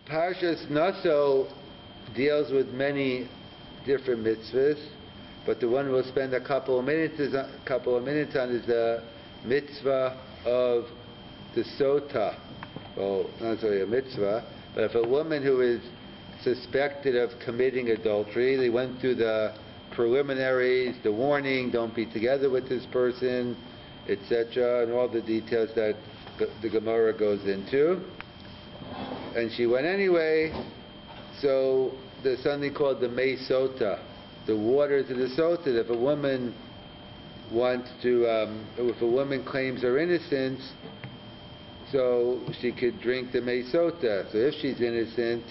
Parshas Naso deals with many different mitzvahs, but the one we'll spend a couple of minutes on is the mitzvah of the sota. Well, not necessarily a mitzvah, but if a woman who is suspected of committing adultery, they went through the preliminaries, the warning, don't be together with this person, etc., and all the details that the Gemara goes into. And she went anyway, so there's something called the Mei Sota, the waters of the Sota. If a woman if a woman claims her innocence, so she could drink the Mei Sota. So if she's innocent,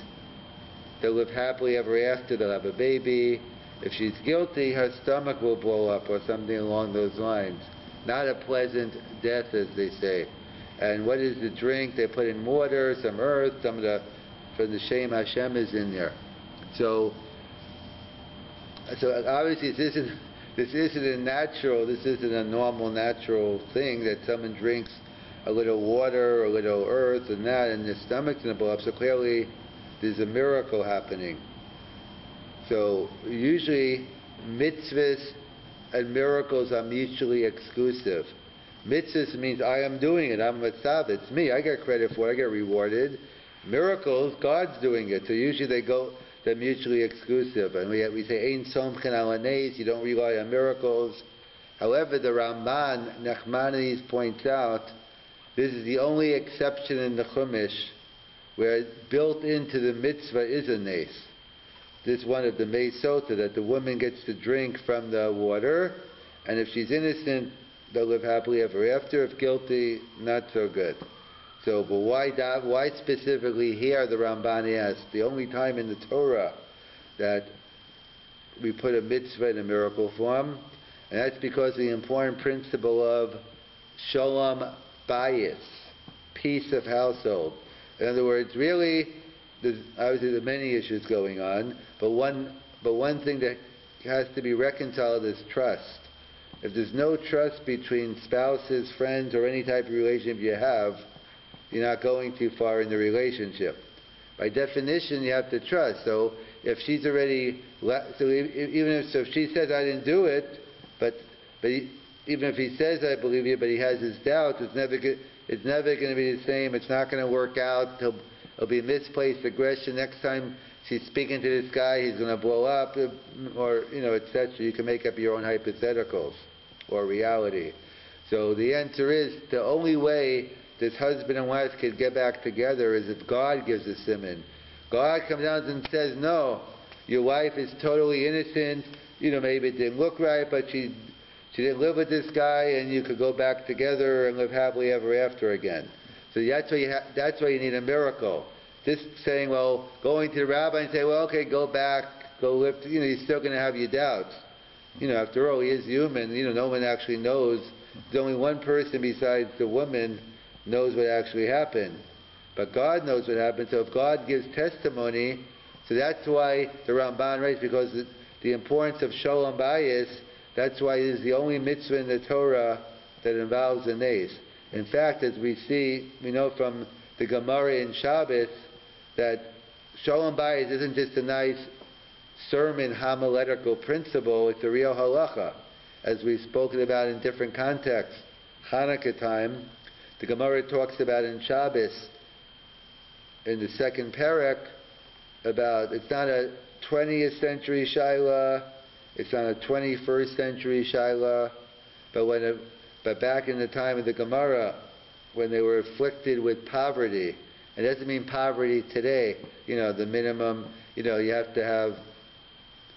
they'll live happily ever after, they'll have a baby. If she's guilty, her stomach will blow up or something along those lines. Not a pleasant death, as they say. And what is the drink? They put in water, some earth, from the Shem Hashem is in there. So obviously this isn't a normal natural thing that someone drinks a little water, a little earth, and that, and their stomach's going to blow up. So clearly there's a miracle happening. So usually mitzvahs and miracles are mutually exclusive. Mitzvahs means I am doing it, I'm a tzad, it's me, I get credit for it, I get rewarded. Miracles, God's doing it. So usually they're mutually exclusive. And we say, Ein somchen al hanes, you don't rely on miracles. However, the Ramban, Nachmanides, points out, this is the only exception in the Chumash where built into the mitzvah is a nes. This one of the Mei Sota, that the woman gets to drink from the water, and if she's innocent, they'll live happily ever after. If guilty, not so good. So, but why specifically here, the Ramban asks, the only time in the Torah that we put a mitzvah in a miracle form, and that's because of the important principle of shalom bayis, peace of household. In other words, really, obviously there are many issues going on, but one thing that has to be reconciled is trust. If there's no trust between spouses, friends, or any type of relationship you have, you're not going too far in the relationship. By definition, you have to trust. So if she's already, if she says I didn't do it, but even if he says I believe you, but he has his doubts, it's never going to be the same. It's not going to work out. It'll be misplaced aggression. Next time she's speaking to this guy, he's going to blow up, or etc. You can make up your own hypotheticals or reality. So the answer is the only way this husband and wife could get back together is if God gives a siman. God comes down and says, no, your wife is totally innocent, maybe it didn't look right, but she didn't live with this guy, and you could go back together and live happily ever after again. So that's why you need a miracle. Just saying, well, going to the rabbi and say, well, okay, go back, go live, you're still going to have your doubts. After all, he is human, no one actually knows. There's only one person besides the woman knows what actually happened. But God knows what happened, so if God gives testimony, so that's why the Ramban writes, because the importance of Shalom Bayis, that's why it is the only mitzvah in the Torah that involves a nes. In fact, as we know from the Gemara in Shabbos, that Shalom Bayis isn't just a nice sermon homiletical principle, it's a real halacha. As we've spoken about in different contexts, Hanukkah time, the Gemara talks about in Shabbos, in the second parak, about it's not a 20th century shaila, it's not a 21st century shaila, but back in the time of the Gemara, when they were afflicted with poverty, it doesn't mean poverty today. The minimum. You have to have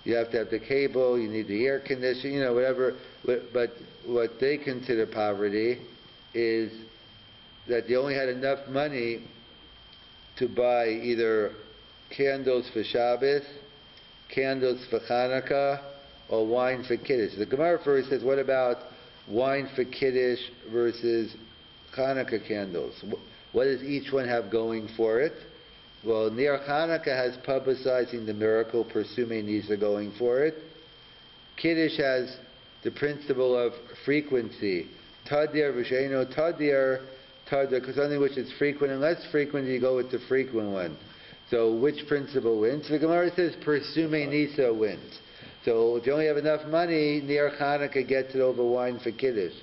the cable. You need the air conditioning. Whatever. But what they consider poverty is that they only had enough money to buy either candles for Shabbos, candles for Hanukkah, or wine for Kiddush. The Gemara first says, what about wine for Kiddush versus Hanukkah candles? What does each one have going for it? Well, Ner Hanukkah has publicizing the miracle, presuming these are going for it. Kiddush has the principle of frequency. Tadir v'sheino tadir, because something which is frequent and less frequent, you go with the frequent one. So which principle wins? The Gemara says Persume Nisa wins. So if you only have enough money, near Hanukkah gets it over wine for Kiddush.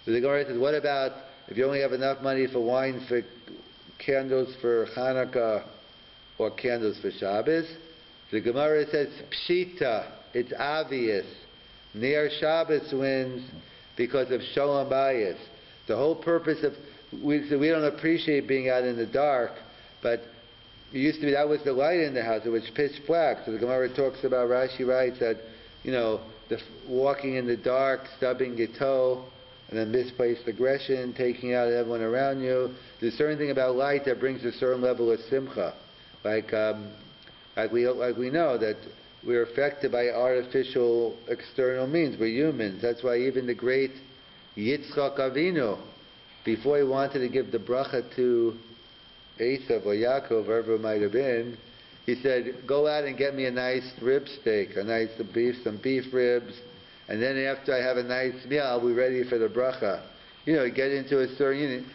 So the Gemara says, what about if you only have enough money for wine for candles for Hanukkah or candles for Shabbos? The Gemara says Pshita, it's obvious. Near Shabbos wins because of Shalom Bayis. The whole purpose of, we don't appreciate being out in the dark, but it used to be that was the light in the house, it was pitch black. So the Gemara talks about, Rashi writes that, walking in the dark, stubbing your toe, and then misplaced aggression, taking out everyone around you. There's a certain thing about light that brings a certain level of simcha. Like we know that we're affected by artificial external means. We're humans. That's why even the great Yitzchak Avinu, before he wanted to give the bracha to Esav or Yaakov, wherever it might have been, he said, go out and get me a nice rib steak, some beef ribs, and then after I have a nice meal, I'll be ready for the bracha. You get into a certain,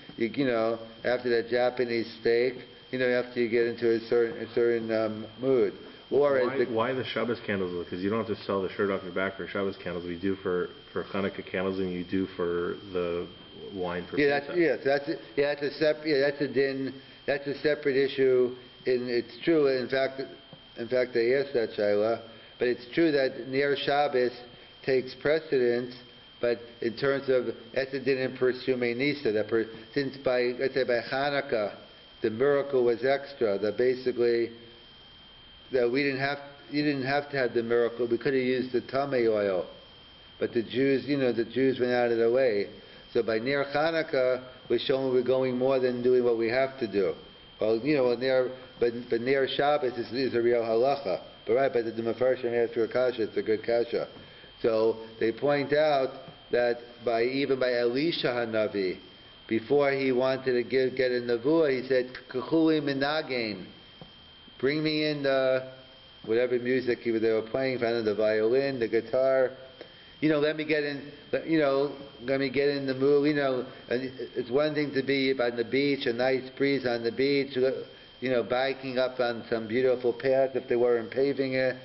after that Japanese steak, after you get into a certain mood. Or why the Shabbos candles? Because you don't have to sell the shirt off your back for Shabbos candles. We do for Hanukkah candles, and you do for the wine for that's a din. That's a separate issue. It's true. In fact, they asked that Shaila, but it's true that near Shabbos takes precedence. But in terms of that's a din in Persume Nisa. Since by Hanukkah, the miracle was extra. That basically. That you didn't have to have the miracle. We could have used the tamei oil, but the Jews went out of the way. So by near Hanukkah, we're showing we're going more than doing what we have to do. Well, but near Shabbos is a real halacha. But the Mefarshim asked a kasha. It's a good kasha. So they point out that even by Elisha Hanavi, before he wanted to get a nevuah, he said kachuli minagain. Bring me in whatever music they were playing, the violin, the guitar. Let me get in. Let me get in the mood. And it's one thing to be on the beach, a nice breeze on the beach. Biking up on some beautiful path if they weren't paving it.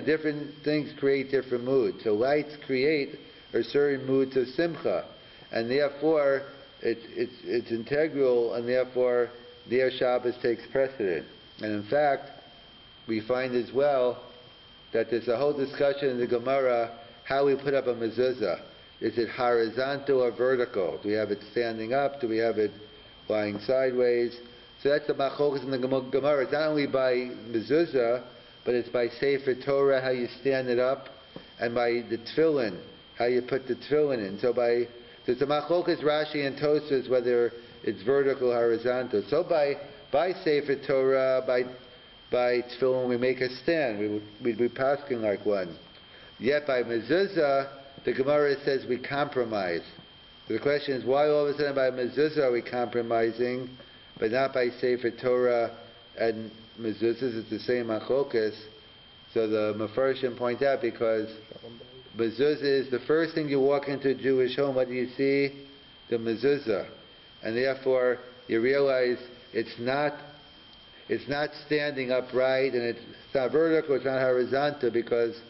Different things create different moods. So lights create a certain moods of simcha, and therefore it's integral, and therefore their Shabbos takes precedent. And in fact, we find as well that there's a whole discussion in the Gemara how we put up a mezuzah. Is it horizontal or vertical? Do we have it standing up? Do we have it lying sideways? So that's the machlokas in the Gemara. It's not only by mezuzah, but it's by Sefer Torah, how you stand it up, and by the tefillin, how you put the tefillin in. So there's a machlokas Rashi and Tosfos whether it's vertical or horizontal. So by Sefer Torah, by tefillin, we make a stand. We'd be pasking like one. Yet by mezuzah, the Gemara says we compromise. So the question is, why all of a sudden by mezuzah are we compromising, but not by Sefer Torah and mezuzahs? It's the same machlokas. So the Mefarshim point out because mezuzah is the first thing you walk into a Jewish home. What do you see? The mezuzah, and therefore you realize it's not standing upright, and it's not vertical, it's not horizontal, because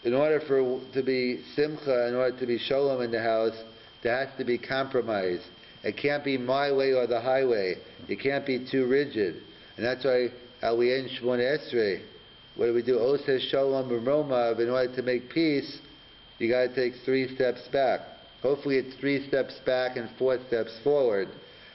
in order to be simcha, in order to be shalom in the house, there has to be compromise. It can't be my way or the highway. It can't be too rigid. And that's why we end Shmona Esrei. What do we do? Oses shalom b'romav. In order to make peace, you got to take 3 steps back. Hopefully it's 3 steps back and 4 steps forward.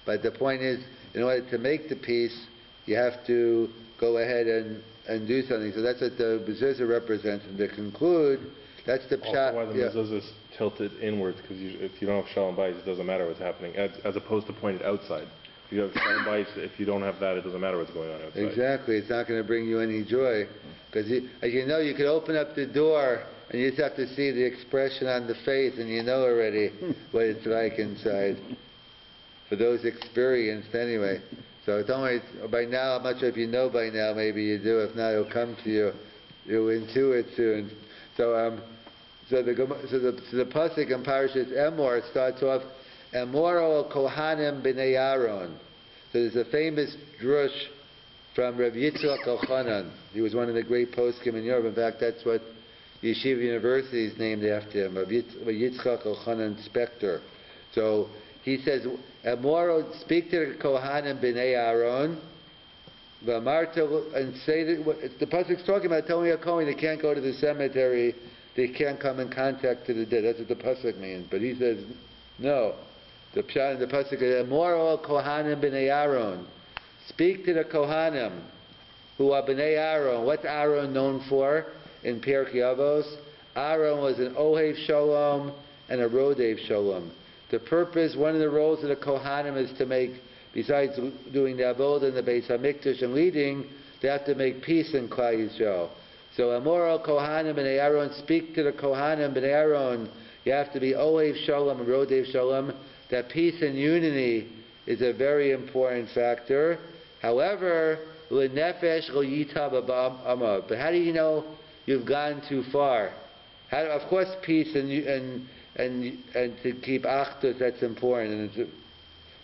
But the point is, in order to make the peace, you have to go ahead and do something. So that's what the mezuzah represents. And to conclude, that's the pshat. Why the mezuzah is tilted inwards, because if you don't have shalom bayis, it doesn't matter what's happening, as opposed to pointed outside. If you have shalom bayis, if you don't have that, it doesn't matter what's going on outside. Exactly. It's not going to bring you any joy. Because as you know, you could open up the door and you just have to see the expression on the face, and you know already what it's like inside. For those experienced, anyway. So don't worry. By now, I'm not sure if you know by now. Maybe you do. If not, it'll come to you. You'll intuit soon. So the pasuk in Parashas Emor starts off, Emor o Kohanim b'nei Aaron. So there's a famous drush from Rabbi Yitzchak Elchanan. He was one of the great poskim in Europe. In fact, that's what Yeshiva University is named after him, Rabbi Yitzchak Elchanan Spector. So he says, Amoro, speak to the Kohanim b'nei Aaron, and say that the pasuk's talking about telling a Kohen they can't go to the cemetery, they can't come in contact to the dead. That's what the pasuk means. But he says, no. The pshat in the pasuk is, Amoro Kohanim b'nei Aaron. Speak to the Kohanim who are b'nei Aaron. What's Aaron known for in Pirkei Avos? Aaron was an Ohev Shalom and a Rodev Shalom. The purpose, one of the roles of the Kohanim is to make, besides doing the Avodah and the Beis HaMikdash and leading, they have to make peace in Klal Yisrael. So Amoro Kohanim b'nei Aaron, speak to the Kohanim b'nei Aaron. You have to be Ohev Shalom and Rodev Shalom. That peace and unity is a very important factor. However, l'nefesh lo yitab amah. But how do you know you've gone too far? Of course, peace and to keep achdus, that's important.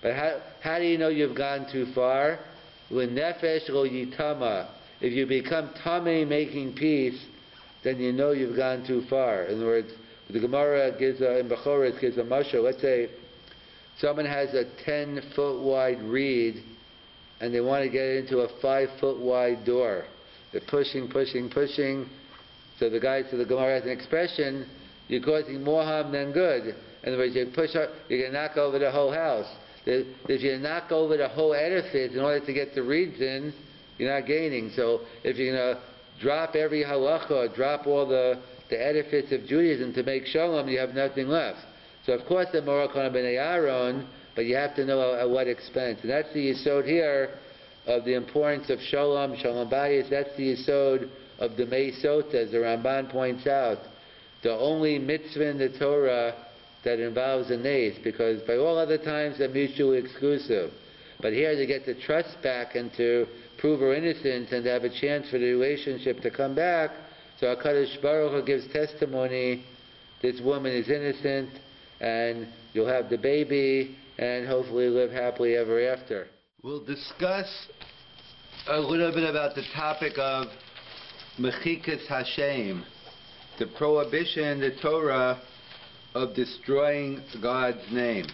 But how do you know you've gone too far? L'nefesh lo yitama. If you become tamei making peace, then you know you've gone too far. In other words, the Gemara gives in Bechoros gives a mashal. Let's say someone has a 10-foot wide reed, and they want to get into a 5-foot wide door. They're pushing. So the Gemara has an expression: you're causing more harm than good. In other words, you push up, you're going to knock over the whole house. If you knock over the whole edifice in order to get the reeds in, you're not gaining. So if you're going to drop every halacha, drop all the edifice of Judaism to make shalom, you have nothing left. So of course the Amoro Kohanim b'nei Aaron, but you have to know at what expense. And that's the yesod here of the importance of shalom bayis. That's the yesod of the Meisot, as the Ramban points out. The only mitzvah in the Torah that involves a nace, because by all other times they're mutually exclusive. But here to get the trust back and to prove her innocence and to have a chance for the relationship to come back, so HaKadosh Baruch Hu gives testimony, this woman is innocent, and you'll have the baby, and hopefully live happily ever after. We'll discuss a little bit about the topic of Mechikas Hashem, the prohibition in the Torah of destroying God's name.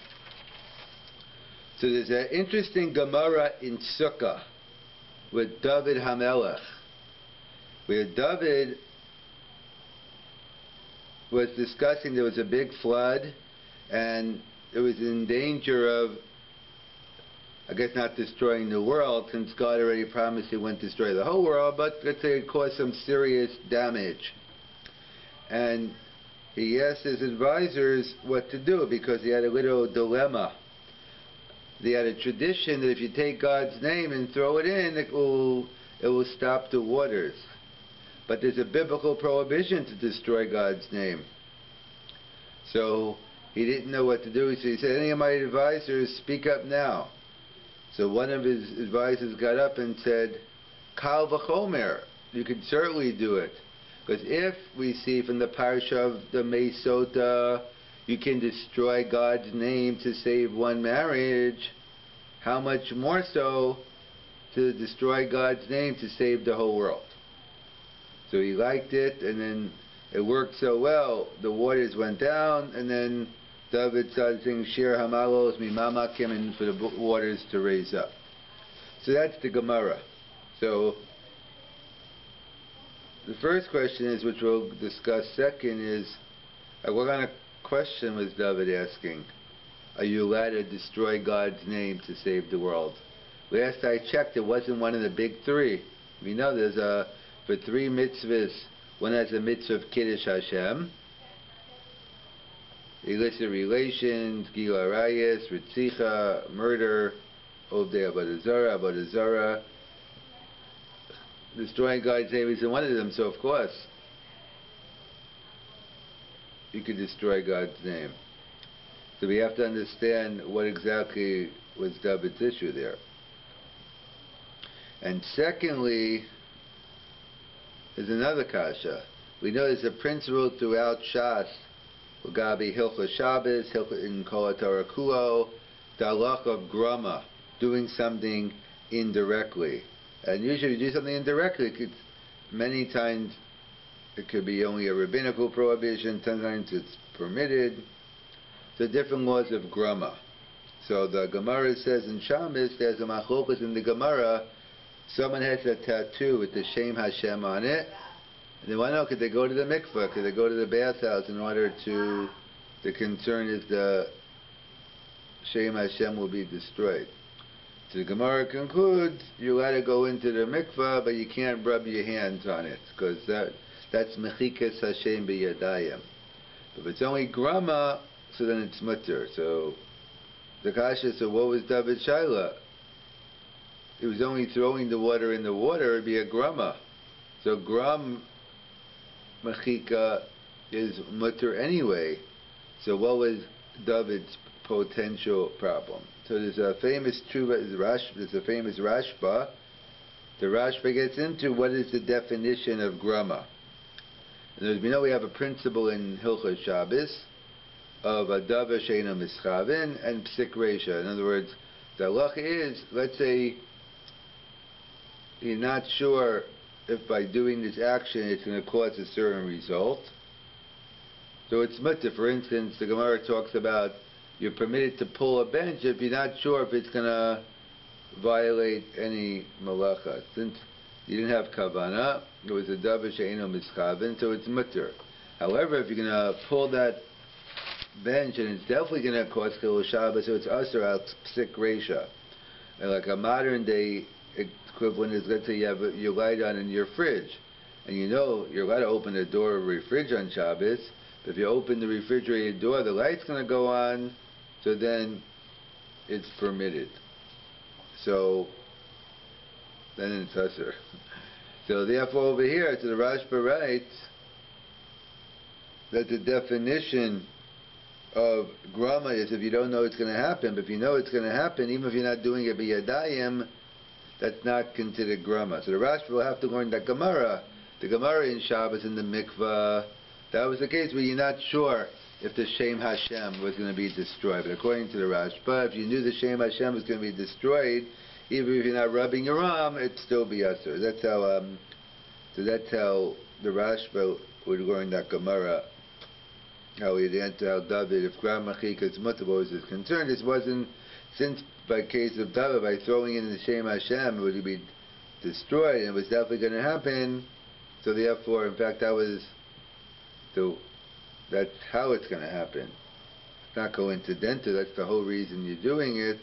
So there's an interesting Gemara in Sukkah with David HaMelech, where David was discussing there was a big flood, and it was in danger of, I guess, not destroying the world, since God already promised He wouldn't destroy the whole world, but let's say it caused some serious damage. And he asked his advisors what to do, because he had a little dilemma. They had a tradition that if you take God's name and throw it in, it will stop the waters. But there's a biblical prohibition to destroy God's name. So he didn't know what to do. So he said, any of my advisors, speak up now. So one of his advisors got up and said, Kal v'chomer, you can certainly do it. Because if we see from the parsha of the Meisota, you can destroy God's name to save one marriage, how much more so to destroy God's name to save the whole world? So he liked it, and then it worked so well, the waters went down, and then David started saying, Shir Hamalos Mimamakim, and for the waters to raise up. So that's the Gemara. So the first question is, which we'll discuss second, is what kind of question was David asking? Are you allowed to destroy God's name to save the world? Last I checked, it wasn't one of the big three. We know there's for 3 mitzvahs, one has a mitzvah of Kiddush Hashem, illicit relations, Gila Arayis, Ritzicha, murder, Ovdei Avodah Zarah. Destroying God's name isn't one of them, so of course you could destroy God's name. So we have to understand what exactly was David's issue there. And secondly, there's another kasha. We know there's a principle throughout Shas, Gabi Hilchot Shabbos, Hilchot in Kol HaTorah Kulo, the halach of grama, doing something indirectly. And usually if you do something indirectly, many times it could be only a rabbinical prohibition, sometimes it's permitted. So different laws of grama. So the Gemara says in Shabbos, there's a machlokas in the Gemara, someone has a tattoo with the Shem Hashem on it, and they want to know, could they go to the mikveh, could they go to the bathhouse in order to, the concern is the Shem Hashem will be destroyed. So the Gemara concludes, you got to go into the mikveh, but you can't rub your hands on it, because that's mechikas Hashem b'yadayim. But if it's only grama, so then it's mutter. So the kasha, so what was David Shaila? It was only throwing the water in the water, it'd be a grama. So gram mechika is mutter anyway. So what was David's potential problem? So there's a famous there's a famous Rashba. The Rashba gets into what is the definition of grama. And as we know, we have a principle in Hilchos Shabbos of a davar she'eino mischavin and psik reisha. In other words, the halacha is, let's say you're not sure if by doing this action it's going to cause a certain result. So it's mutter. For instance, the Gemara talks about you're permitted to pull a bench if you're not sure if it's going to violate any malacha. Since you didn't have kavanah, it was a davar she'eino mischavin, so it's mutter. However, if you're going to pull that bench and it's definitely going to cause chilul Shabbos, so it's asur al psik reisha. And like a modern day equivalent is, let's say you have your light on in your fridge, and you know you're allowed to open the door of the fridge on Shabbos, but if you open the refrigerator door, the light's going to go on, so then it's permitted. So then it's asur. So therefore over here, so the Rashba writes that the definition of grama is if you don't know it's going to happen, but if you know it's going to happen, even if you're not doing it b'yadayim, that's not considered grama. So the Rashba will have to learn that Gemara. The Gemara in Shabbos in the mikvah, that was the case where you're not sure if the Shem Hashem was going to be destroyed. But according to the Rashba, if you knew the Shem Hashem was going to be destroyed, even if you're not rubbing your arm, it'd still be asur. That's how the Rashba would learn that Gemara. How he'd answer how David, if gram machika's mutter was his concern, this wasn't, since by case of David, by throwing in the Shem Hashem, it would be destroyed, and it was definitely going to happen, so therefore, in fact, that's how it's going to happen. It's not coincidental, that's the whole reason you're doing it,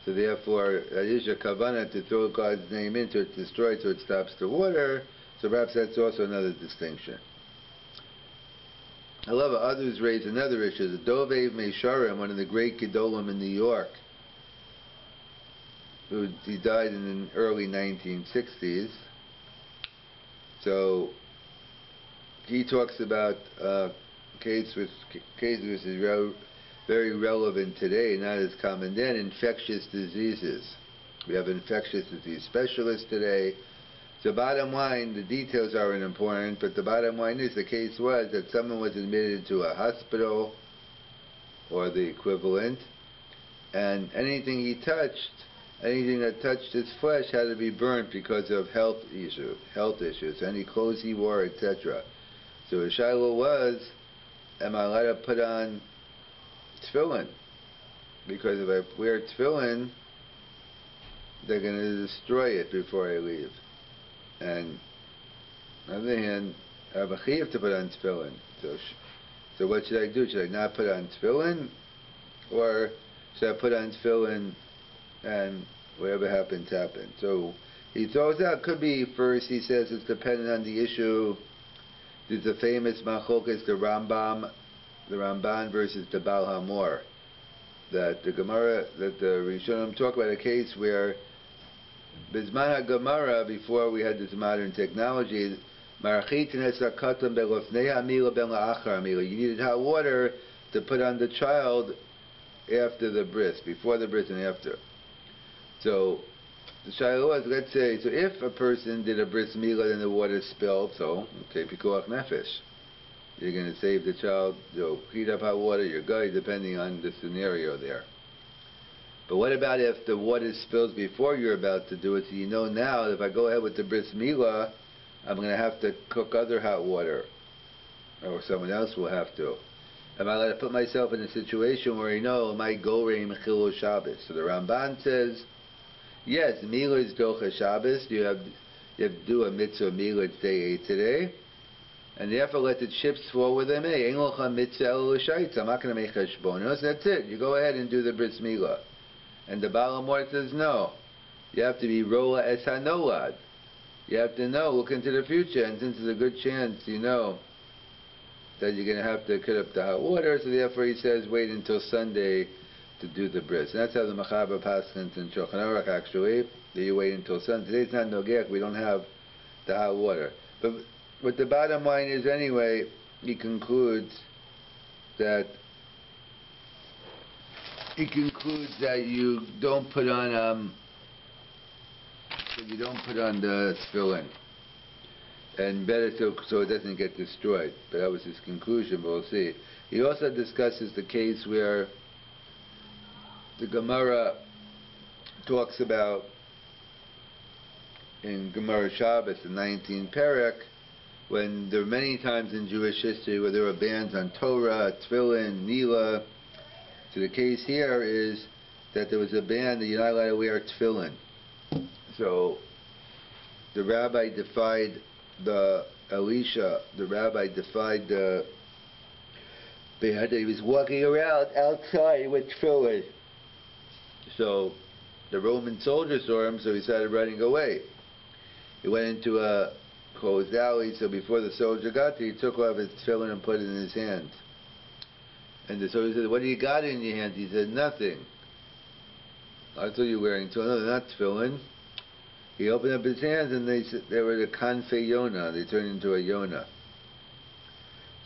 so therefore, that is your kavanah to throw God's name into it, destroyed, so it stops the water, so perhaps that's also another distinction. I love how others raise another issue. The Dovei Meisharim, one of the great Gedolim in New York, he died in the early 1960s. So he talks about case which is very relevant today, not as common then, infectious diseases. We have infectious disease specialists today. So bottom line, the details aren't important, but the bottom line is the case was that someone was admitted to a hospital or the equivalent, and anything he touched, anything that touched his flesh had to be burnt because of health issues, any clothes he wore, etc. So the shiloh was, am I allowed to put on tefillin? Because if I wear tefillin, they're going to destroy it before I leave. And on the other hand, I have a chiyuv to put on tefillin. So what should I do? Should I not put on tefillin? Or should I put on tefillin and whatever happens, happens? So he throws out, could be first, he says it's dependent on the issue. There's a famous machlokes, the Ramban versus the Baal Hamor. That the Gemara, that the Rishonim talk about a case where Bizman Gemara, before we had this modern technology, you needed hot water to put on the child after the bris, before the bris and after. So the shiloh was, let's say, so if a person did a bris milah and the water spilled, so okay, pikuach nefesh, you're going to save the child, heat up hot water, your guy, depending on the scenario there. But what about if the water spills before you're about to do it? So you know now, if I go ahead with the bris milah, I'm going to have to cook other hot water. Or someone else will have to. Am I allowed to put myself in a situation where I know, am I gorei mechilul Shabbos? So the Ramban says, yes, milah is docha Shabbos. You have to do a mitzvah milah, it's day 8 today. And therefore let the chips fall where they may. Ein locha mitzvah el l'shaitz. I'm not going to make cheshbonos. That's it. You go ahead and do the bris milah. And the Baal HaMor says no. You have to be rola es hanolad. You have to know, look into the future. And since there's a good chance, you know, that you're going to have to cut up the hot water, so therefore he says wait until Sunday to do the bris. And that's how the Machaber paskins in Shulchan Aruch actually, that you wait until Sunday. Today's not Nogech, we don't have the hot water. But what the bottom line is anyway, he concludes that you don't put on the tefillin. And better so it doesn't get destroyed. But that was his conclusion, but we'll see. He also discusses the case where the Gemara talks about in Gemara Shabbos, the 19th Perek, when there are many times in Jewish history where there were bans on Torah, Tefillin, Nila. So the case here is that there was a ban that you're not allowed to wear Tefillin. So the rabbi defied the rabbi defied the he was walking around outside with tefillin. So the Roman soldier saw him, so he started running away. He went into a closed alley, so before the soldier got there, he took off his tefillin and put it in his hand. And the soldier said, "What do you got in your hand?" He said, "Nothing." "I thought you were wearing tefillin." "No, they're not tefillin." He opened up his hands and they were the kanfei Yonah. They turned into a Yonah.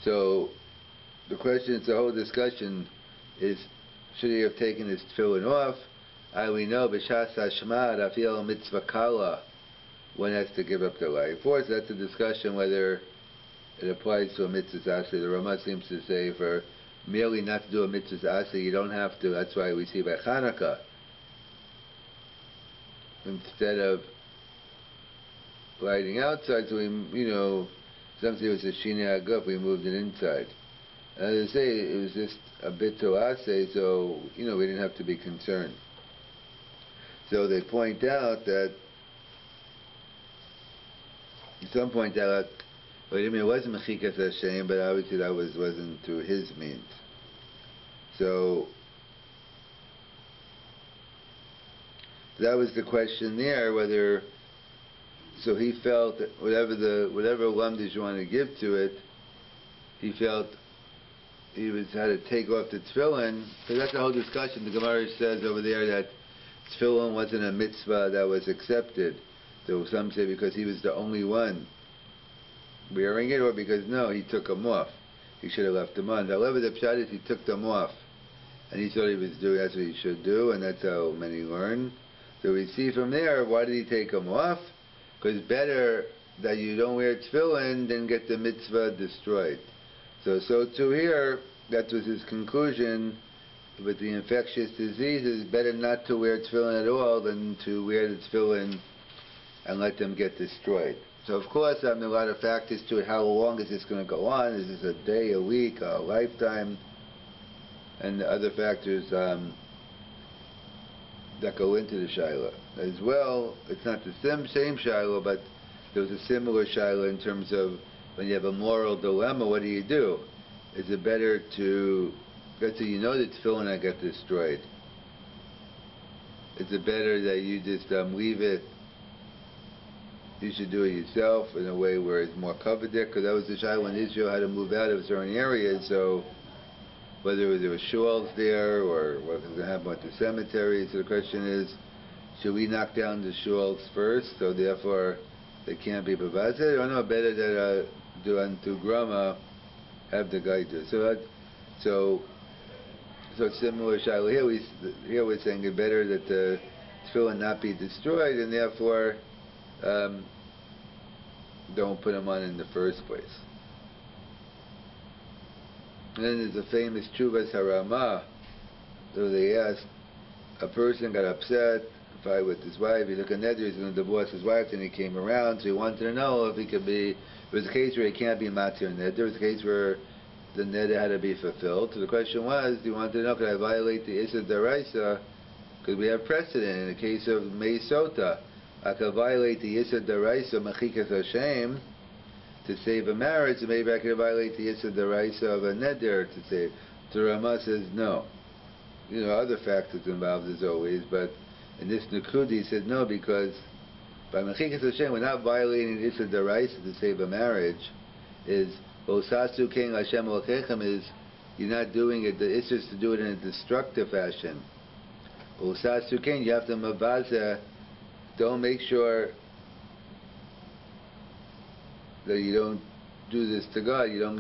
So the whole discussion is, should he have taken his tefillin off? We know, b'shas hashmad, afil mitzvah kala, one has to give up their life. Of course, that's a discussion whether it applies to a mitzvah aseh. The Rama seems to say for merely not to do a mitzvah aseh, you don't have to. That's why we see by Chanukah, instead of lighting outside, so some say it was a Shinei Aguf, we moved it inside. As I say, it was just a bit to aseh, so, we didn't have to be concerned. So they point out that, some point out, it wasn't Mechikas Hashem, but obviously that wasn't through his means. So, that was the question there, whether, so he felt that whatever lumdish you want to give to it, he felt he had to take off the tefillin, because that's the whole discussion. The Gemara says over there that tefillin wasn't a mitzvah that was accepted. So some say because he was the only one wearing it, or because no, he took them off. He should have left them on. However, the pshat is he took them off, and he thought he was doing, that's what he should do, and that's how many learn. So we see from there, why did he take them off? Because better that you don't wear tefillin than get the mitzvah destroyed. So too here, that was his conclusion. With the infectious diseases, better not to wear tefillin at all than to wear the tefillin and let them get destroyed. So of course, there are a lot of factors to it. How long is this going to go on? Is this a day, a week, a lifetime? And the other factors that go into the Shiloh. As well, it's not the same Shiloh, but there was a similar Shiloh in terms of when you have a moral dilemma, what do? Is it better to, let's say you know that tefillin not get destroyed. Is it better that you just leave it, you should do it yourself in a way where it's more covered there? Because that was the Shiloh when Israel had to move out of certain areas, so whether there were shuls there or what was going to happen with the cemetery. So the question is, should we knock down the shuls first, so therefore they can't be bavazed? Or no, better that do unto grama, have the guy do. So similar Shiloh here we're saying it better that the tefillin not be destroyed, and therefore don't put them on in the first place. And then there's a famous Chuvas Harama, so they asked a person got upset, fight with his wife, he took a neder, he's going to divorce his wife, then he came around, so he wanted to know if he could be, it was a case where he can't be matir neder, it was a case where the neder had to be fulfilled. So the question was, he wanted to know, could I violate the Issa Daraisa? Because we have precedent in the case of Mei Sota. I could violate the Issa Daraisa, Mechikas Hashem, to save a marriage, and maybe I could violate the Issa Daraisa of a neder to save. So Rama says no. You know, other factors involved as always, but in this Nukud he said no, because by Mechikas Hashem, we're not violating the Issa Daraisa to save a marriage. Is Osasu King Hashem Elokechem, is you're not doing it, the Issa is to do it in a destructive fashion. Osasu King, you have to mavaza, don't make sure that you don't do this to God, you don't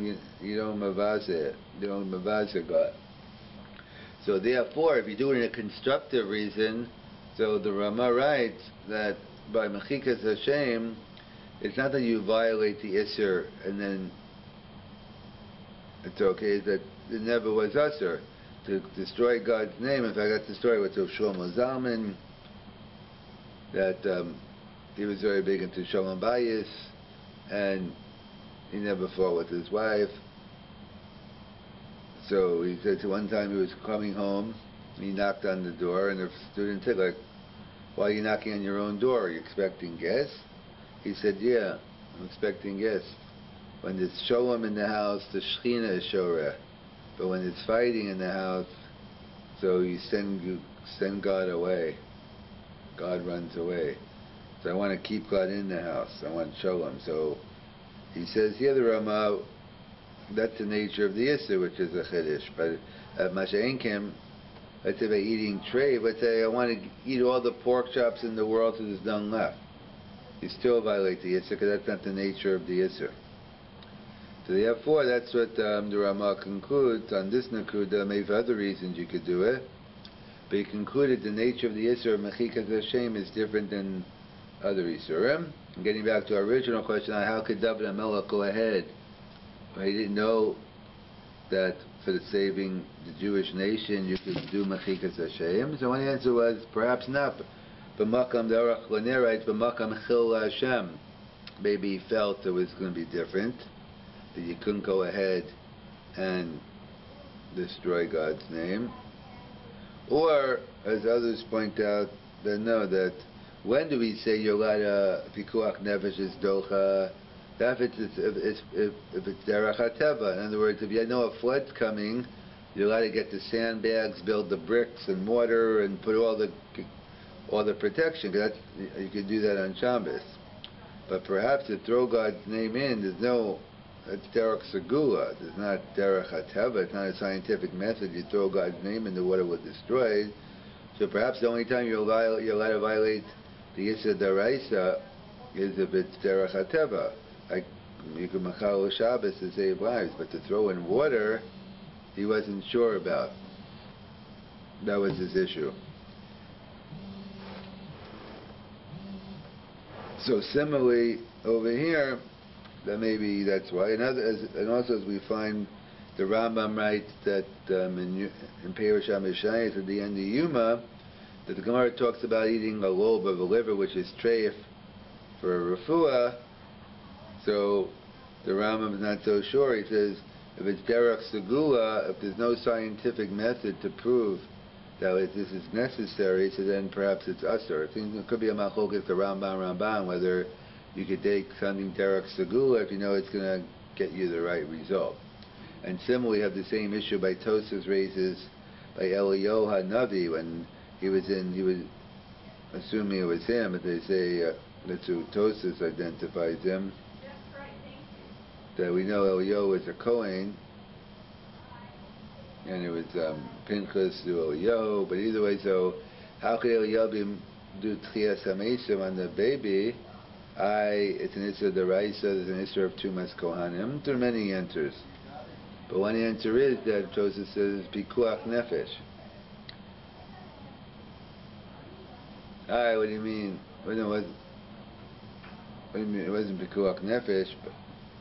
mavaza, you don't mavaza God. So therefore, if you do it in a constructive reason, so the Rama writes that by Mechikas Hashem, it's not that you violate the Isser and then it's okay, that it never was Usser. To destroy God's name, in fact, that's the story with Shlomo Zalman, that he was very big into Shalom Bayis, and he never fought with his wife. So he said one time he was coming home, he knocked on the door, and the student said, like, why are you knocking on your own door? Are you expecting guests? He said, yeah, I'm expecting guests. When there's Shalom in the house, the Shechina is Shoreh. But when there's fighting in the house, so you send God away. God runs away. So I want to keep God in the house. I want Shalom. So he says here, the Rama, that's the nature of the Issa, which is a Chiddush. But at Masha'enkim, let's say by eating treif, let's say I want to eat all the pork chops in the world so there's none left. You still violate the Issa, because that's not the nature of the Issa. So therefore, that's what the Rama concludes on this Nakuda. Maybe for other reasons you could do it, but he concluded the nature of the Isser of Mechikas Hashem is different than other Issurim. And getting back to our original question, how could David HaMelech go ahead? Well, he didn't know that for the saving the Jewish nation you could do Mechikas Hashem. So one answer was perhaps not. B'makam Darach L'nerayt, B'makam Chil Hashem. Maybe he felt it was going to be different, that you couldn't go ahead and destroy God's name. Or, as others point out, that no, that when do we say you're allowed to pikuach nefesh is docha? That if it's derech hateva. In other words, if you know a flood's coming, you're allowed to get the sandbags, build the bricks and mortar, and put all the protection. Cause you can do that on Shabbos. But perhaps to throw God's name in, there's no. It's derech segula. It's not derech hateva. It's not a scientific method. You throw God's name in, the water will destroy it. So perhaps the only time you're allowed to violate the Issa Daraisa is if it's derech hateva. Like you can machal Shabbos to save lives, but to throw in water, he wasn't sure about. That was his issue. So similarly, over here, that maybe that's why. And also as we find the Rambam writes that in Perush HaMishayis at the end of Yuma, that the Gemara talks about eating a lobe of a liver, which is treif for a refuah. So the Rambam is not so sure. He says if it's derech segula, if there's no scientific method to prove that this is necessary, so then perhaps it's usher. It could be a machlokes the Rambam, whether you could take something derech segula if you know it's going to get you the right result. And similarly, have the same issue by Tosas raises by Eliyahu Hanavi when he was assuming it was him, but they say that's who Tosas identifies him. That we know Eliyahu was a Kohen, and it was Pinchas to Eliyahu, but either way, so how could Eliyahu do Tchias HaMesim on the baby? It's an Isser Daraisa, there's an Isser of Tumas Kohanim. There are many answers. But one answer is that Joseph says, Pikuach Nefesh. What do you mean? Well, no, what do you mean? It wasn't Pikuach Nefesh, but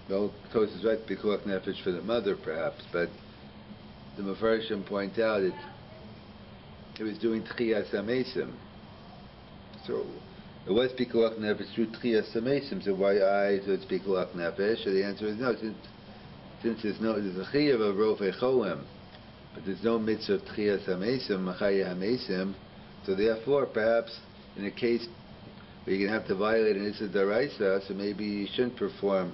well, Joseph is right, Pikuach Nefesh for the mother, perhaps, but the Mefarshim point out it was doing Tchiyas HaMesim. So it was Pikuach Nefesh through Tchiyas HaMesim. So why so it's Pikuach Nefesh? So the answer is no. Since there's a Chiyav of Rofei Cholim, but there's no mitzvah of Tchiyas HaMesim, Machaya HaMesim, so therefore perhaps in a case where you're going to have to violate an Issa Daraisa, so maybe you shouldn't perform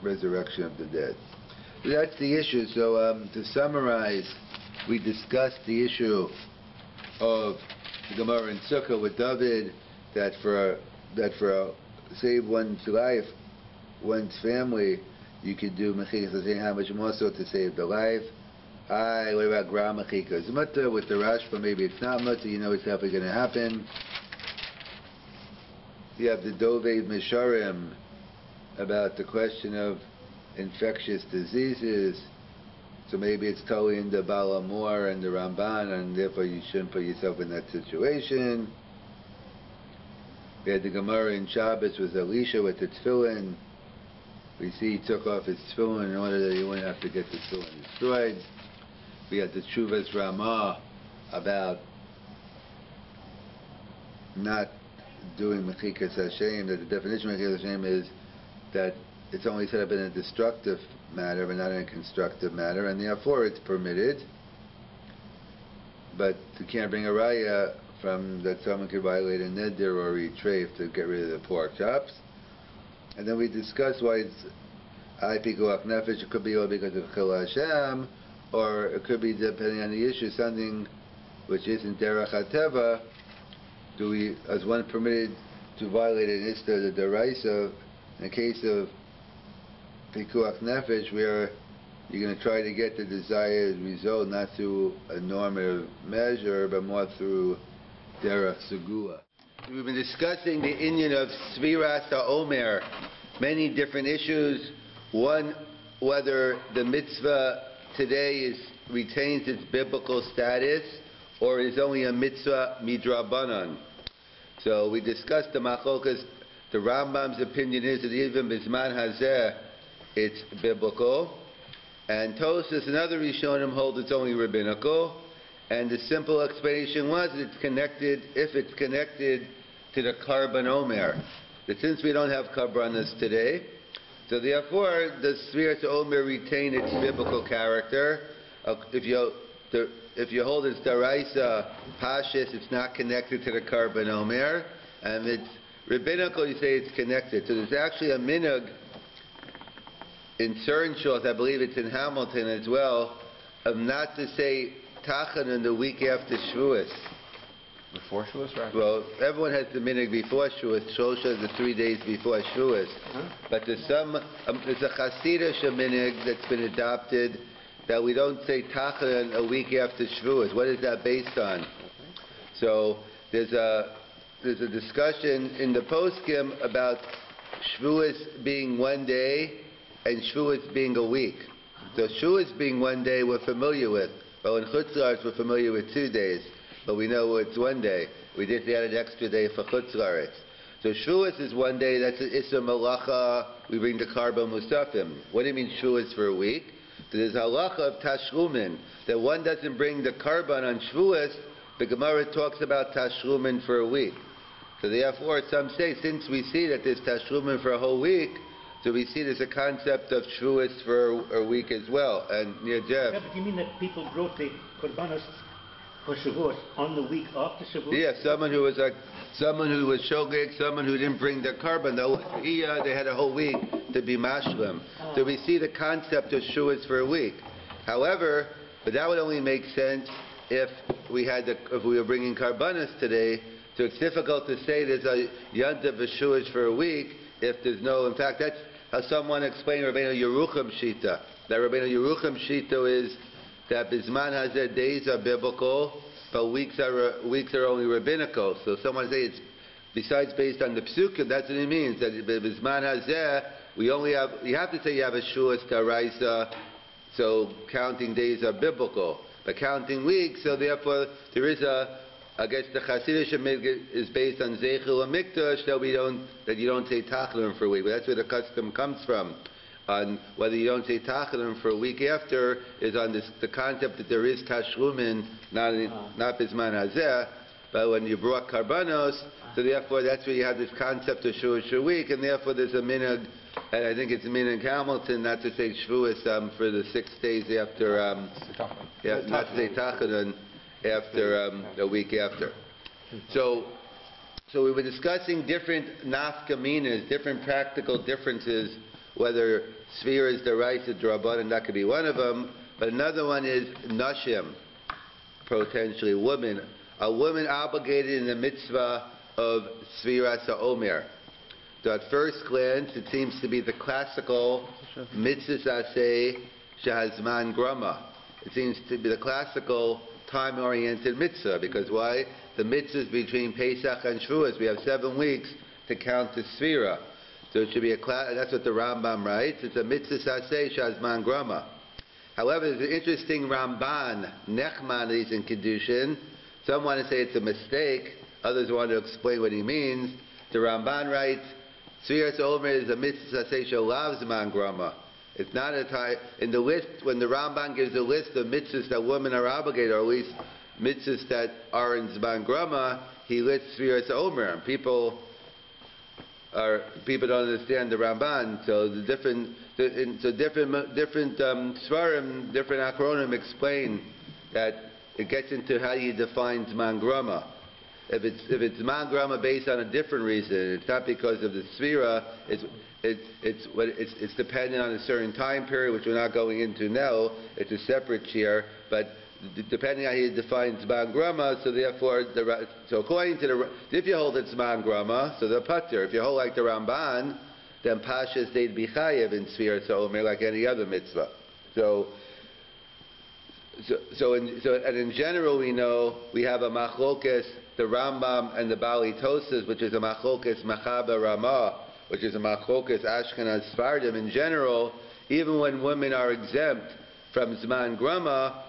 resurrection of the dead. So that's the issue. So to summarize, we discussed the issue of the Gemara in Sukkah with David, that for save one's life, one's family, you could do mechikas the same how much more so to save the life. What about gra mechikas? Mutter with the Rashba, maybe it's not mutter, you know it's definitely going to happen. You have the Dovei Misharim about the question of infectious diseases, so maybe it's totally in the Balamor and the Ramban, and therefore you shouldn't put yourself in that situation. We had the Gemara in Shabbos with Elisha with the tefillin. We see he took off his tefillin in order that he wouldn't have to get the tefillin destroyed. We had the Tshuvas Ramah about not doing Mechikas Hashem, that the definition of Mechikas Hashem is that it's only set up in a destructive matter but not in a constructive matter, and therefore it's permitted. But you can't bring a raya from that someone could violate a neder or retreif to get rid of the pork chops. And then we discussed why it's pikuach nefesh. It could be all because of chil Hashem, or it could be, depending on the issue, something which isn't derech hateva. Do we, as one permitted to violate an ista, the deraisa, in the case of pikuach nefesh, where you're going to try to get the desired result not through a normative measure, but more through derech segula. We've been discussing the inyan of Sviras HaOmer, many different issues. One, whether the mitzvah today retains its biblical status or is only a mitzvah midrabanan. So we discussed the machlokas. The Rambam's opinion is that even bisman hazeh, it's biblical. And Tosas and other Rishonim hold it's only rabbinical. And the simple explanation was that if it's connected to the Karban Omer. That since we don't have Karbanas today, so therefore the Sviras Omer retain its biblical character. If you hold it's Daraisa Pashis, it's not connected to the Karban Omer. And it's rabbinical, you say it's connected. So there's actually a minhag in certain shul's, I believe it's in Hamilton as well, of not to say Tachan in the week after Shavuos. Before Shavuos, right? Well, everyone has the minhag before Shavuos. Shosha is the 3 days before Shavuos. But there's a Hasidic minhag that's been adopted that we don't say Tachan a week after Shavuos. What is that based on? So there's a discussion in the poskim about Shavuos being 1 day and Shavuos being a week. So Shavuos being 1 day we're familiar with. Well, in Chutz La'aretz we're familiar with 2 days, but we know it's 1 day. We did add an extra day for Chutz La'aretz. So Shavuos is 1 day, that's an Issa Malacha, we bring the Karban Musafim. What do you mean Shavuos for a week? So there's halacha of Tashlumin, that one doesn't bring the Karban on Shavuos, the Gemara talks about Tashlumin for a week. So therefore, some say, since we see that there's Tashlumin for a whole week, so we see there's a concept of Shavuos for a week as well. And near Jeff. Yeah, but you mean that people brought the Korbanos for Shavuos on the week after Shavuos? Yeah, someone who was shogeg, someone who didn't bring their Karban, they had a whole week to be mashlim. So we see the concept of Shavuos for a week. However, but that would only make sense if we were bringing Karbanos today. So it's difficult to say there's a Yantav Shavuos for a week if there's no. In fact, that's how someone explained Rabbeinu Yerucham Shita. That Rabbeinu Yerucham Shita is that Bisman Hazeh days are biblical, but weeks are only rabbinical. So someone say it's besides based on the psukim. That's what it means. That Bisman Hazeh you have to say you have a Shavuos Karaisa. So counting days are biblical, but counting weeks. So therefore there is I guess the Hasidic is based on Zeichel and Mikdash that you don't say Tachlim for a week. But that's where the custom comes from. on whether you don't say Tachanim for a week after is on the concept that there is Tashlumin, not Bisman Hazeh, but when you brought Karbanos, so therefore that's where you have this concept of Shavuot week, and therefore there's a minhag, and I think it's a minhag Hamilton not to say Shavuos for the 6 days after, not to say Tachanim after a week after. So we were discussing different nafkaminas, different practical differences, whether Sfira is the right to Draban, and that could be one of them, but another one is Nashim, potentially women. A woman obligated in the mitzvah of Sfira Sa'omer. So at first glance, it seems to be the classical mitzvah aseh shehazman grama. It seems to be the classical time-oriented mitzvah, because why? The mitzvahs between Pesach and Shavuos, we have 7 weeks to count the Sfira. So it should be that's what the Rambam writes. It's a mitzvah aseh shehazman grama. However, there's an interesting Ramban, Nechman, is in Kiddushin. Some want to say it's a mistake. Others want to explain what he means. The Ramban writes, Sfiras Omer is a mitzvah aseh shelav zman grama. It's not a time in the list when the Ramban gives a list of mitzvahs that women are obligated, or at least mitzvahs that are in zman grama. He lists Sfiras Omer, and people don't understand the Ramban. So the different svarim, different akronim explain that. It gets into how you define Zman Grama. If it's Zman Grama based on a different reason, it's not because of the Sfira, it's dependent on a certain time period, which we're not going into now. It's a separate share, but depending on how you define Zman Grama, so therefore, so according to if you hold it Zman Grama, so the Pater, if you hold like the Ramban, then Pashas they'd be Chayev in Sfira Sa'omer like any other mitzvah. And in general, we know we have a machlokes, the Rambam and the Bali Tosas, which is a machlokes Machaba Ramah, which is a machlokes Ashkenaz Sfardim. In general, even when women are exempt from Zman Grama,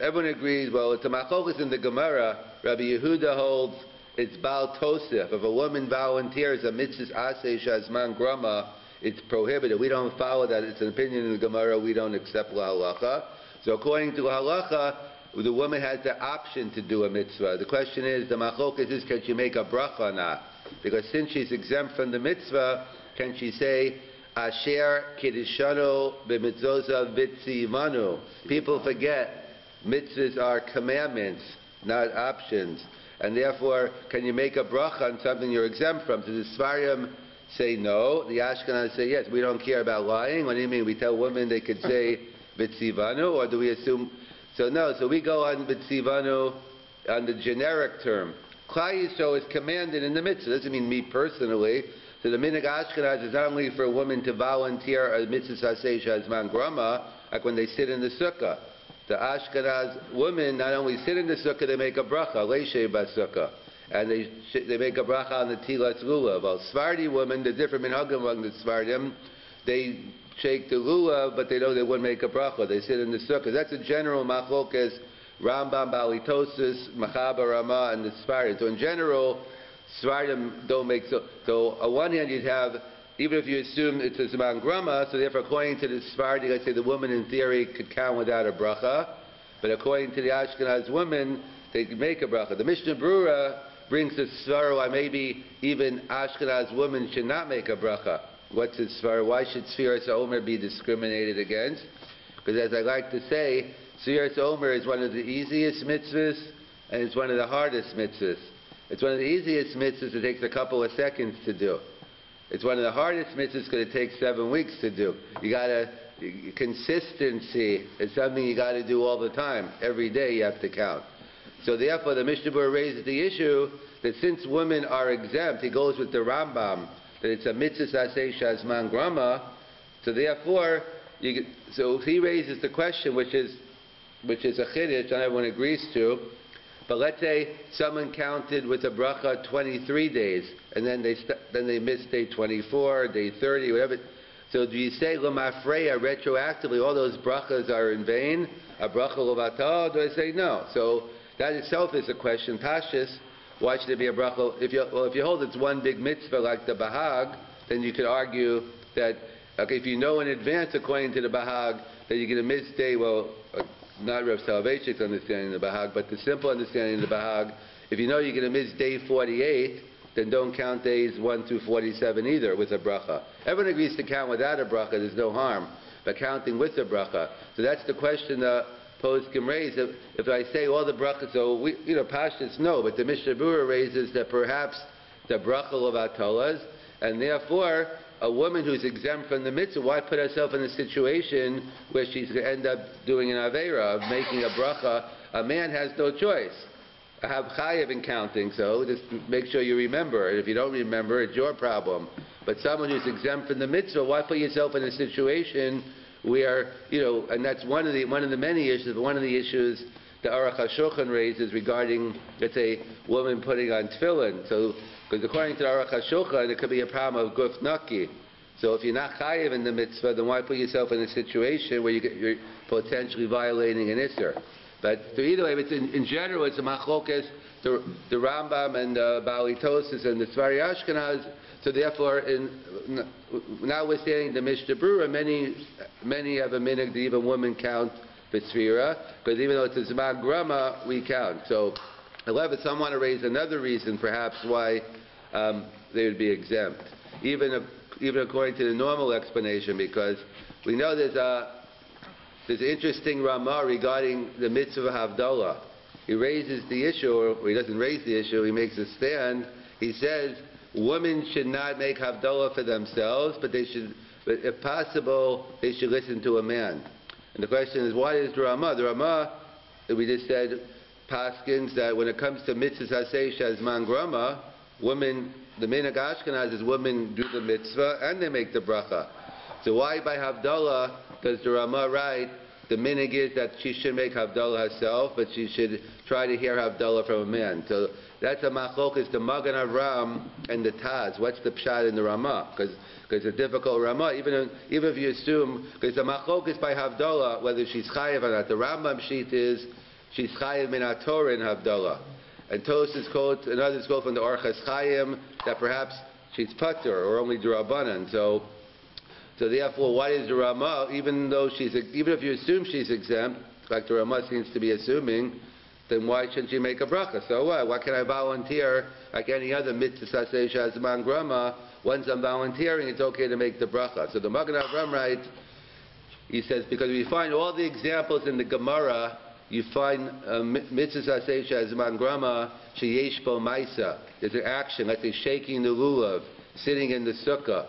everyone agrees, well, it's a machlokes in the Gemara. Rabbi Yehuda holds it's Baal Tosif. If a woman volunteers a mitzvah aseh shazman grama, it's prohibited. We don't follow that. It's an opinion in the Gemara. We don't accept la halacha. So according to la halacha, the woman has the option to do a mitzvah. The question is, the machlokas is, can she make a bracha or not? Because since she's exempt from the mitzvah, can she say, Asher kiddishano b'mitzvoza v'tzivanu? People forget mitzvahs are commandments, not options. And therefore, can you make a bracha on something you're exempt from? So the Svarim say no. The Ashkenaz say yes. We don't care about lying. What do you mean? We tell women they could say v'tzivanu, or do we assume? So no. So we go on v'tzivanu on the generic term. Klal Yisrael is commanded in the mitzvah. Doesn't mean me personally. So the minhag Ashkenaz is not only for a woman to volunteer a mitzvah aseh shazman grama, like when they sit in the sukkah. The Ashkenaz women not only sit in the sukkah, they make a bracha, leishe basukah, and they make a bracha on the tilas lulav. While Sephardi women, the different minhagim among the Sephardim, they shake the lulav, but they know they wouldn't make a bracha. They sit in the sukkah. That's a general machlokes, Rambam, Bali Tosas, Machaba Ramah, and the Sephardim. So in general, Sephardim don't make so. On one hand, you'd have, even if you assume it's a Zman Grama, so therefore according to the Sephardi, let's say the woman in theory could count without a bracha, but according to the Ashkenaz women, they could make a bracha. The Mishnah Brura brings the svara why maybe even Ashkenaz women should not make a bracha. What's the svara? Why should Sfiras Omer be discriminated against? Because as I like to say, Sfiras Omer is one of the easiest mitzvahs, and it's one of the hardest mitzvahs. It's one of the easiest mitzvahs, it takes a couple of seconds to do. It's one of the hardest mitzvahs because it takes 7 weeks to do. Consistency is something you got to do all the time. Every day you have to count. So therefore the Mishnah Berurah raises the issue that since women are exempt, he goes with the Rambam, that it's a mitzvah aseh shazman grama, so therefore, so he raises the question, which is a chiddush, not everyone agrees to, but let's say someone counted with a bracha 23 days, and then they missed day 24, day 30, whatever. So do you say l'mafreya retroactively all those brachas are in vain? A bracha l'vatah? Do I say no? So that itself is a question. Pashas, why should there be a bracha? If you hold it's one big mitzvah like the Bahag, then you could argue that, okay, if you know in advance, according to the Bahag, that you get a midday, not Rav Soloveitchik's understanding of the Bahag, but the simple understanding of the Bahag, if you know you get a midday 48, then don't count days 1 through 47 either with a bracha. Everyone agrees to count without a bracha, there's no harm, but counting with a bracha. So that's the question poskim raised. If I say all the brachas, so Pashtus no, but the Mishnah Berurah raises that perhaps the bracha of Atolas, and therefore a woman who's exempt from the mitzvah, why put herself in a situation where she's going to end up doing an aveira of making a bracha? A man has no choice. I have chayav in counting, so just make sure you remember it. If you don't remember, it's your problem. But someone who's exempt from the mitzvah, why put yourself in a situation where, and that's one of the many issues, but one of the issues the Aruch HaShulchan raises regarding, let's say, woman putting on tefillin. So, because according to the Aruch HaShulchan, it could be a problem of guf naki. So if you're not chayiv in the mitzvah, then why put yourself in a situation where you're potentially violating an isser? But so either way, in general, it's a machlokes, the Rambam and Bali Tosis and the Svari Ashkenaz. So therefore, notwithstanding the Mishnah Berurah, many have a minhag that even women count b'tzvira, because even though it's a zman grama, we count. So, however, some want to raise another reason, perhaps, why they would be exempt, even according to the normal explanation, because we know there's an interesting Ramah regarding the mitzvah of Havdalah. He raises the issue, or he doesn't raise the issue, he makes a stand. He says women should not make Havdalah for themselves, but if possible, they should listen to a man. And the question is, why is the Ramah? The Ramah, we just said, paskins, that when it comes to mitzvahs hasei shazman grama, women, the minhag Ashkenaz is women do the mitzvah and they make the bracha. So why by Havdalah does the Ramah write, the minhag is that she should make Havdalah herself, but she should try to hear Havdalah from a man. So that's a machlokes, the Magen Avram and the Taz. What's the pshat in the Ramah? Because it's a difficult Ramah, even if you assume, because the machlokes by Havdalah, whether she's chayiv or not. The Rambam sheet is, she's chayiv min HaTorah in Havdalah. And Tosas quote, and others quote from the Orchas Chaim, that perhaps she's patur, or only D'Rabbanan. So therefore, why is the Ramah, even if you assume she's exempt, like the Ramah seems to be assuming, then why shouldn't she make a bracha? So what? Why can't I volunteer like any other mitzvah saseh shazman grama? Once I'm volunteering, it's okay to make the bracha. So the Magen Avram writes, he says, because we find all the examples in the Gemara, you find mitzvah saseh shazman grama sheyesh bo maisa. There's an action, like they're shaking the lulav, sitting in the sukkah.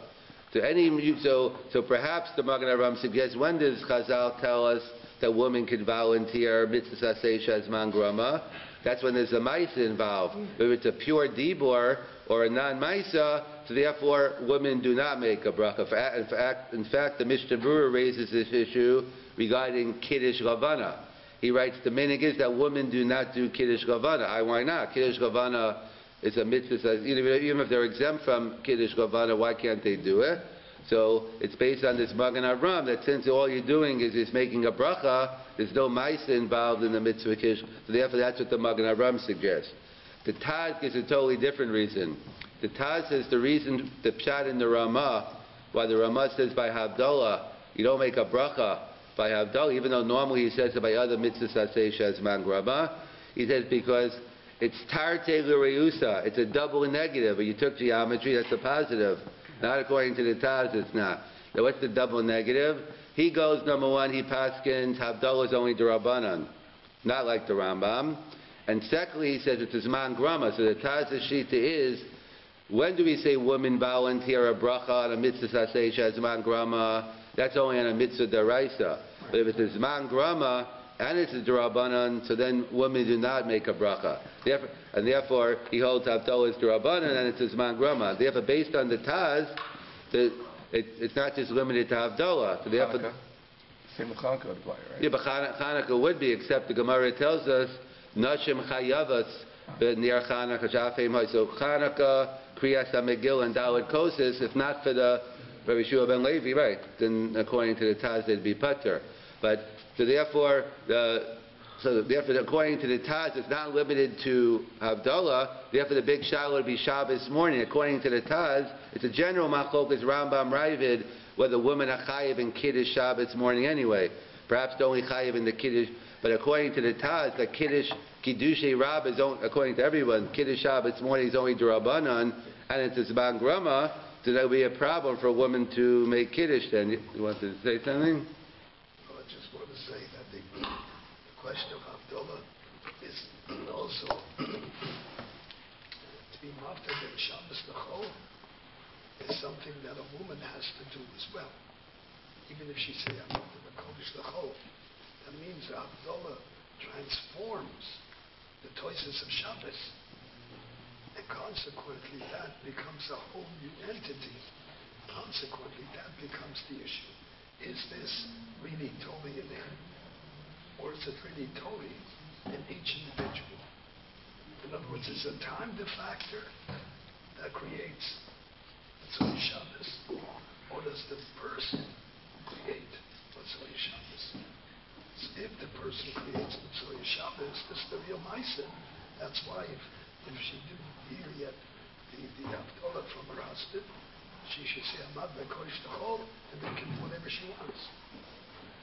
So perhaps the Magen Avram suggests, when does Chazal tell us that women can volunteer mitzvah saseh shazman grama? That's when there's a maisa involved. If it's a pure dibor or a non-maisa, so therefore women do not make a bracha. In fact, the Mishnah Berurah raises this issue regarding Kiddush Lavana. He writes, the minhag is that women do not do Kiddush Lavana. Why not? Kiddush Lavana is a mitzvah, even if they're exempt from Kiddush Lavana, why can't they do it? So it's based on this Magen Avram, that since all you're doing is making a bracha, there's no maisa involved in the mitzvah Kiddush. So therefore that's what the Magen Avram suggests. The Taz gives a totally different reason. The Taz says the reason, the pshat in the Ramah, why the Ramah says by Havdalah, you don't make a bracha by Havdalah, even though normally he says it by other mitzvahs saseh shazman grama. He says because it's tarte l'reusa, it's a double negative. But you took geometry, that's a positive. Not according to the Taz, it's not. Now what's the double negative? He goes, number one, he paskins, Havdalah is only D'Rabbanan, not like the Rambam. And secondly, he says it's a zman grama. So the Taz's shita is, when do we say women volunteer a bracha on a mitzvah saseh shazman grama? That's only on a mitzvah daraisa. But if it's a zman grama and it's a D'Rabbanan, so then women do not make a bracha. Therefore, he holds Havdalah is D'Rabbanan and it's a zman grama. Therefore, based on the Taz, it's not just limited to Havdalah. So therefore, same with Chanukah would apply, right? Yeah, but Chanukah would be, except the Gemara tells us, Nashim chayavas near Chanukah shafim hoy. So Chanukah, Kriyas HaMegillah, and Dalet Kosis, if not for the Rabbi Shua ben Levi, right, then according to the Taz, they'd be patur. But so therefore, So therefore, according to the Taz, it's not limited to Havdalah. Therefore, the big Shiloh would be Shabbos morning. According to the Taz, it's a general machlokas Rambam Ravid whether women are chayiv in Kiddush Shabbos morning anyway. Perhaps the only chayiv in the Kiddush. But according to the Taz, the Kiddushei Rab is only, according to everyone, Kiddush Shabbos morning is only D'Rabbanan, and it's a Zman Grama, so that would be a problem for a woman to make Kiddush then. You want to say something? Well, I just want to say that the question of Havdalah is also to be mafted in Shabbos L'chol is something that a woman has to do as well. Even if she say, I'm mafted in Kodesh L'chol, that means that Havdalah transforms the toises of Shabbos. And consequently, that becomes a whole new entity. Consequently, that becomes the issue. Is this really totally in there? Or is it really totally in each individual? In other words, is a time the factor that creates Mitzvah Shabbos? Or does the person create Mitzvah Shabbos? So if the person creates Mitzvah Shabbos, this is the real Maisa. That's why if she didn't hear yet the Havdalah from her husband, she should say Amad Bekoish T'chol, and then can do whatever she wants.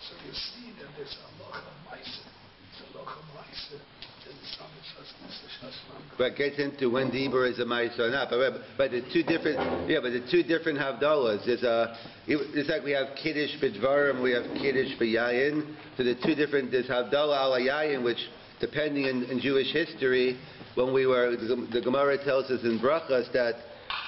So you see that there's a halacha Maisa. It's a halacha Maisa, and it's not Mitzvah. But gets into when the Ibor is a Maisa or not. But the two different, the two different Havdalahs. It's like we have Kiddush B'Dvarim, we have Kiddush B'Yayin. So the two different, there's Havdalah Al Yayin, which depending in Jewish history, when we were, the Gemara tells us in Brachas that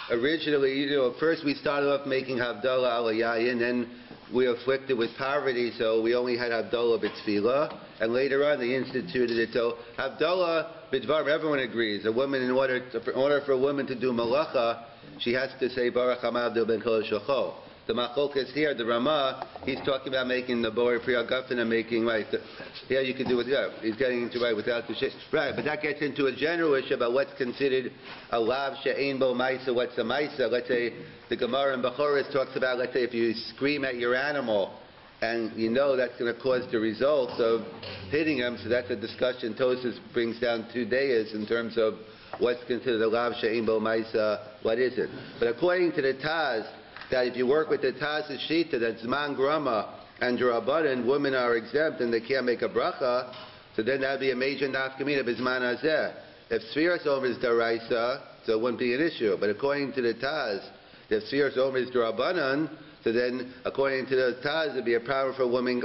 originally, first we started off making Havdalah Al Yayin, then we were afflicted with poverty, so we only had Havdalah B'Tfilah, and later on they instituted it. So Havdalah B'Dvarim, everyone agrees. A woman, in order for a woman to do Malacha, she has to say Baruch Hamavdil Ben Kol Shachol. The Machlokas here, the Ramah, he's talking about making the Bori Priya Gafin making, right, here you can do it, he's getting into right without the shit. Right, but that gets into a general issue about what's considered a lav she'ein bo maisa, what's a maisa. Let's say the Gemara in Bechoros talks about, let's say if you scream at your animal, and you know that's going to cause the results of hitting him, so that's a discussion. Tosas brings down 2 days in terms of what's considered a lav she'ein bo maisa, what is it. But according to the Taz, that if you work with the Taz's Shita, that Zman Grama and D'Rabbanan, women are exempt and they can't make a bracha, so then that would be a major nafkamina b'Zman Hazeh. If Sfiras Omer is Daraisa, so it wouldn't be an issue. But according to the Taz, if Sfiras Omer is D'Rabbanan, so then according to the Taz, it would be a problem for a woman,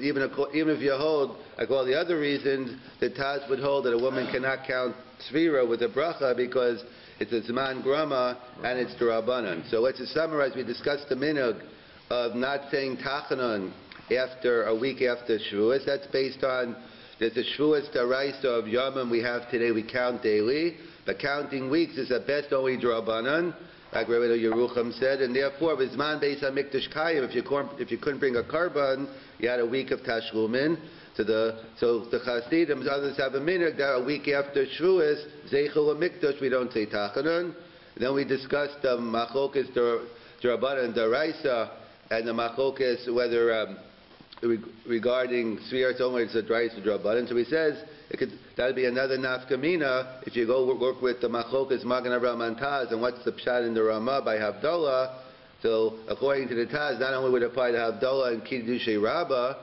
even if you hold, like all the other reasons, the Taz would hold that a woman cannot count Sfira with a bracha because it's a Zman Grama and it's D'Rabbanan. So let's just summarize. We discussed the minhag of not saying Tachanon after a week after Shavuos. That's based on there's a Shavuos Daraisa of Yomim we have today. We count daily, but counting weeks is at best only D'Rabbanan, like Rabbi Yerucham said, and therefore with Zman based on Mikdash Kayim, if you couldn't bring a karban, you had a week of Tashlumin. So the Chassidim, others have a minhag that a week after Shavuos, Zeichel Mikdash, we don't say Tachanon. Then we discussed the Machlokas D'Rabbanan and Daraisa, and the Machlokas whether regarding Sfiras Omer it's a Daraisa D'Rabbanan. So he says that would be another nafkamina if you go work with the Machlokas Magen Avraham and Taz, and what's the pshat in the Ramah by Havdalah. So according to the Taz, not only would it apply to Havdalah and Kiddushei Rabbah,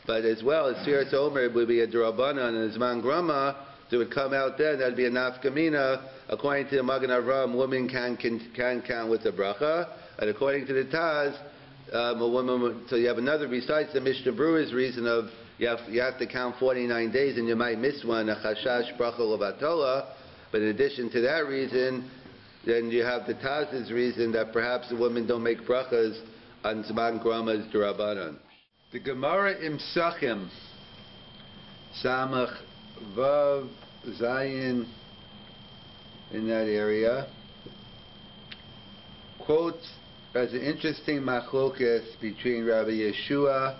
but as well as Sfiras Omer would be a D'Rabbanan and a Zman Grama, so it would come out then, that would be a nafkamina. According to the Magen Avraham, women can count with the bracha, and according to the Taz, a woman, so you have another, besides the Mishnah Brewer's reason of you have to count 49 days and you might miss one, a chashash bracha levatola, but in addition to that reason, then you have the Taz's reason that perhaps the women don't make brachas on Zman Grama's D'Rabbanan. The Gemara in Psachim, Samach Vav Zayin, in that area, quotes as an interesting machlokas between Rabbi Yeshua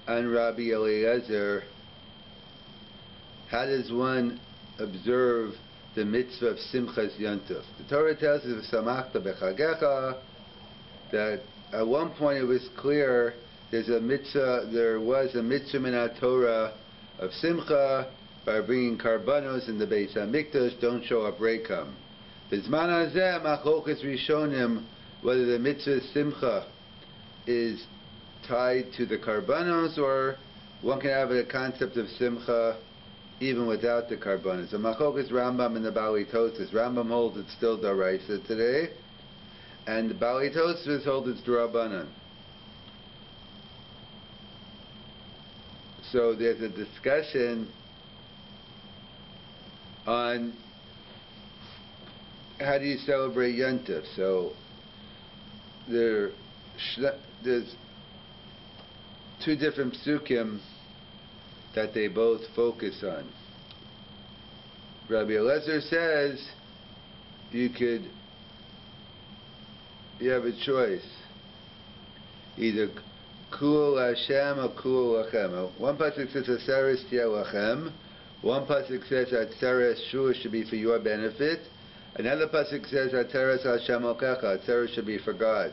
and Rabbi Eliezer. How does one observe the mitzvah of Simchas Yontif? The Torah tells us, Samachta Bechagecha, that at one point it was clear there was a mitzvah in our Torah of Simcha, by bringing karbanos in the Beis HaMikdash don't show up Reikam. Bizman hazeh machlokas rishonim whether the mitzvah simcha is tied to the karbanos or one can have a concept of simcha even without the karbanos. So machlokas Rambam and the Bali Tosfos. Rambam holds it's still daraisa today, and the Bali Tosfos holds it's d'Rabbanan. So there's a discussion on how do you celebrate Yontif. So there's two different psukim that they both focus on. Rabbi Eliezer says you have a choice, either Kul Hashem or Kul Lachem. One pasuk says Atzeres Tia Lachem. One pasuk says Atzeres Shua should be for your benefit. Another pasuk says Atzeres Hashem Okecha. Atzeres should be for God.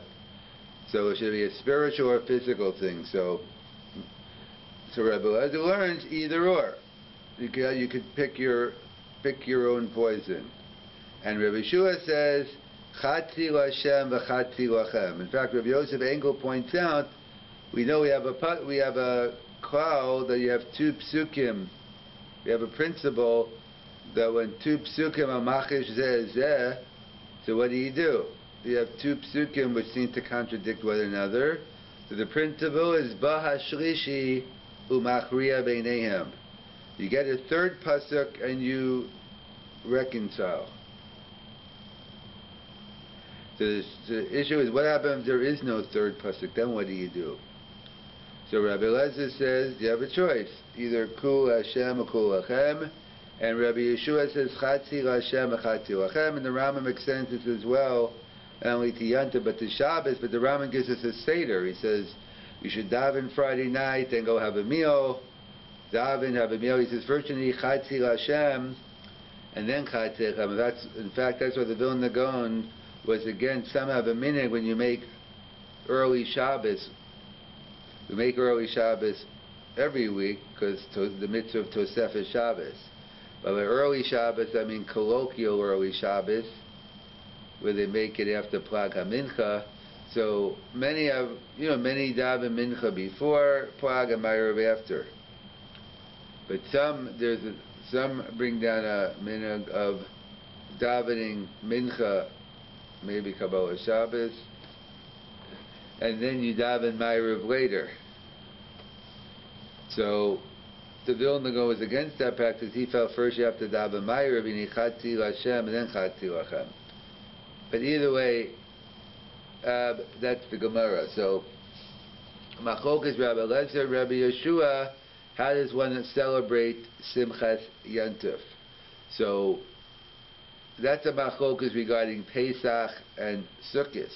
So it should be a spiritual or physical thing. So Rabbi Eliezer learns either or. You could pick your own poison. And Rabbi Shua says Chatzi L'Hashem v'Chatzi Lachem. In fact, Rabbi Yosef Engel points out we know we have a klal that you have two psukim. We have a principle that when two psukim are machish zeh zeh, so what do? You have two psukim which seem to contradict one another. So the principle is ba hashlishi umachriya beinehem. You get a third pasuk and you reconcile. So the issue is what happens if there is no third pasuk? Then what do? So Rabbi Eliezer says you have a choice, either Kul Hashem or Kul Lachem, and Rabbi Yeshua says Chatzi L'Hashem or Chatzi Lachem, and the Rambam extends this as well, not only to Yontif but to Shabbos, but the Rambam gives us a seder. He says you should daven Friday night, then go have a meal, have a meal. He says first you need Chatzi L'Hashem, and then Chatzi Lachem. In fact, that's why the Vilna Gaon was against some have a minute when you make early Shabbos. We make early Shabbos every week because the mitzvah of Tosefes Shabbos. But by early Shabbos, I mean colloquial early Shabbos, where they make it after Plag HaMincha. So many daven Mincha before Plag and Ma'ariv after. But some bring down a minhag of davening Mincha, maybe Kabbalah Shabbos, and then you daven Ma'ariv later. So the Vilna Gaon was against that practice. He felt first you have to daven Ma'ariv, you need Chatzi L'Hashem, and then Chatzi Lachem. But either way, that's the Gemara. So Machlokas Rabbi Eliezer, Rabbi Yeshua, how does one celebrate Simchas Yontif? So that's a Machlokas regarding Pesach and Sukkot.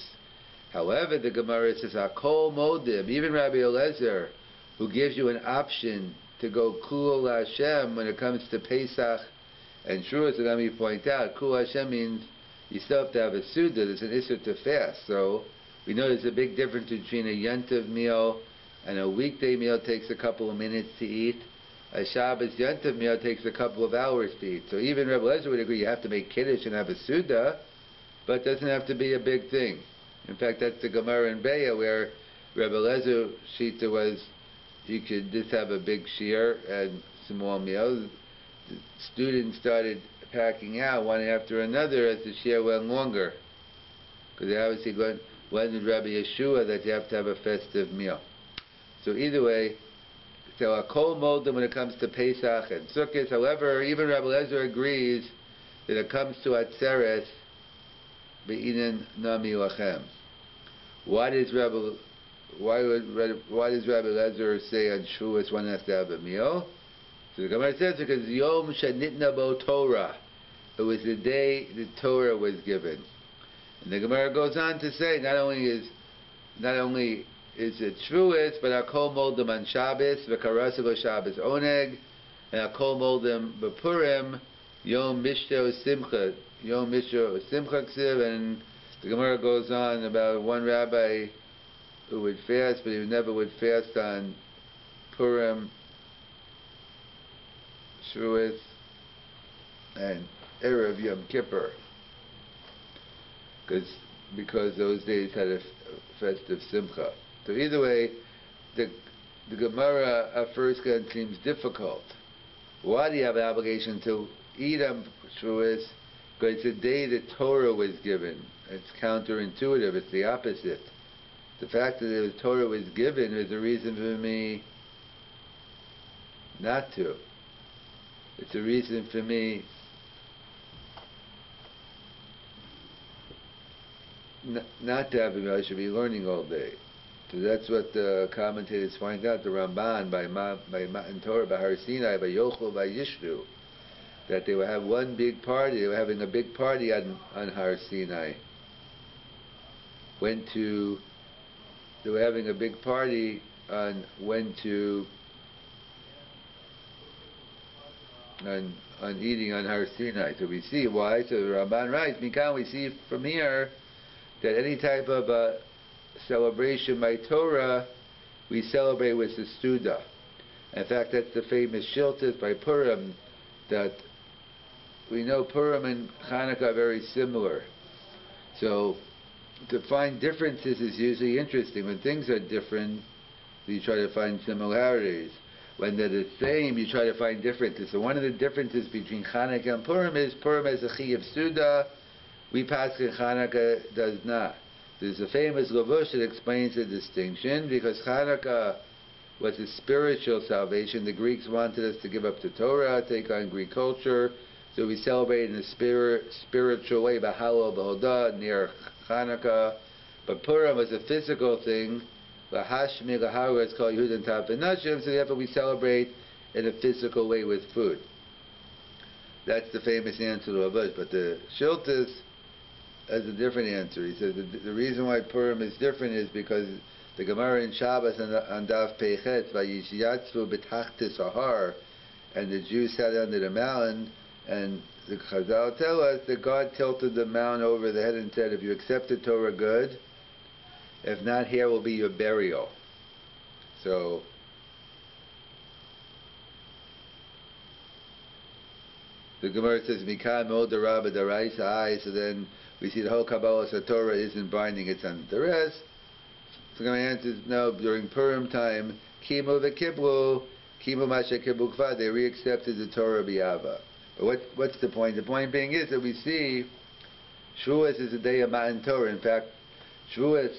However, the Gemara says, Hakol Modim, even Rabbi Eliezer, who gives you an option to go Kul Hashem when it comes to Pesach and Shavuos, so let me point out, Kul Hashem means you still have to have a Suda, there's an Issur to fast. So we know there's a big difference between a Yontif meal and a weekday meal takes a couple of minutes to eat. A Shabbos Yontif meal takes a couple of hours to eat. So even Rabbi Eliezer would agree you have to make Kiddush and have a Suda, but it doesn't have to be a big thing. In fact, that's the Gemara in Beya where Rabbi Eliezer Shita was you could just have a big shear and small meals. The students started packing out one after another as the shear went longer. Because they obviously went with Rabbi Yeshua that you have to have a festive meal. So either way, so a kol moldem when it comes to Pesach and Sukkot. However, even Rabbi Eliezer agrees that it comes to Atzeres, be'inen nami lachem. Why does Rabbi Eliezer say on Shavuos one has to have a meal? So the Gemara says because Yom Shenitna Bo Torah, it was the day the Torah was given. And the Gemara goes on to say not only is it Shavuos, but Hakol Moldem on Shabbos, v'Karasa Shabbos Oneg, and Hakol Moldem b'Purim, Yom Mishto Simcha Ksiv, and the Gemara goes on about one rabbi who would fast, but he never would fast on Purim, Shavuos, and Erev Yom Kippur, because those days had a festive simcha. So either way, the Gemara at first glance seems difficult. Why do you have an obligation to eat on Shavuos? Because it's the day the Torah was given. It's counterintuitive. It's the opposite. The fact that the Torah was given is a reason for me not to. It's a reason for me not to have a meal. I should be learning all day. So that's what the commentators find out. The Ramban by Matan Torah, by Har Sinai, by Yochel, by Yishru, that they would have one big party. They were having a big party on Har Sinai. They were having a big party on eating on Har Sinai. So we see why. So the Ramban writes, Mikan, we see from here that any type of celebration by Torah, we celebrate with the Suda. In fact, that's the famous Shiltas by Purim, that we know Purim and Hanukkah are very similar. So to find differences is usually interesting. When things are different, you try to find similarities. When they're the same, you try to find differences. So one of the differences between Hanukkah and Purim is Purim has a Chi of Suda, we Pascha, Hanukkah does not. There's a famous Lavush that explains the distinction, because Hanukkah was a spiritual salvation. The Greeks wanted us to give up the Torah, take on Greek culture, so we celebrate in a spiritual way, B'Halal B'Hodah, near Hanukkah. But Purim was a physical thing, L'Hashmi L'Haru, it's called Yehud and Tav V'Nashim, so therefore we celebrate in a physical way with food. That's the famous answer to Lavush. But the Shiltas has a different answer. He says the reason why Purim is different is because the Gemara in Shabbos on Daf Peichet, Vayishiyatzvu b'tachtis ahar, and the Jews sat under the mountain, and the Chazal tell us that God tilted the mountain over the head and said, if you accept the Torah, good. If not, here will be your burial. So the Gemara says, Mikan Mod Rabbi Daraisa. So then we see the whole Kabbalah Torah isn't binding, it's on the rest. So the answer is no. During Purim time, Kimu v'Kiblu, Kimu Masha Kiblu Kvad, they re-accepted the Torah B'Yava. But what's the point? The point being is that we see Shavuos is the day of Matan Torah. In fact, Shavuos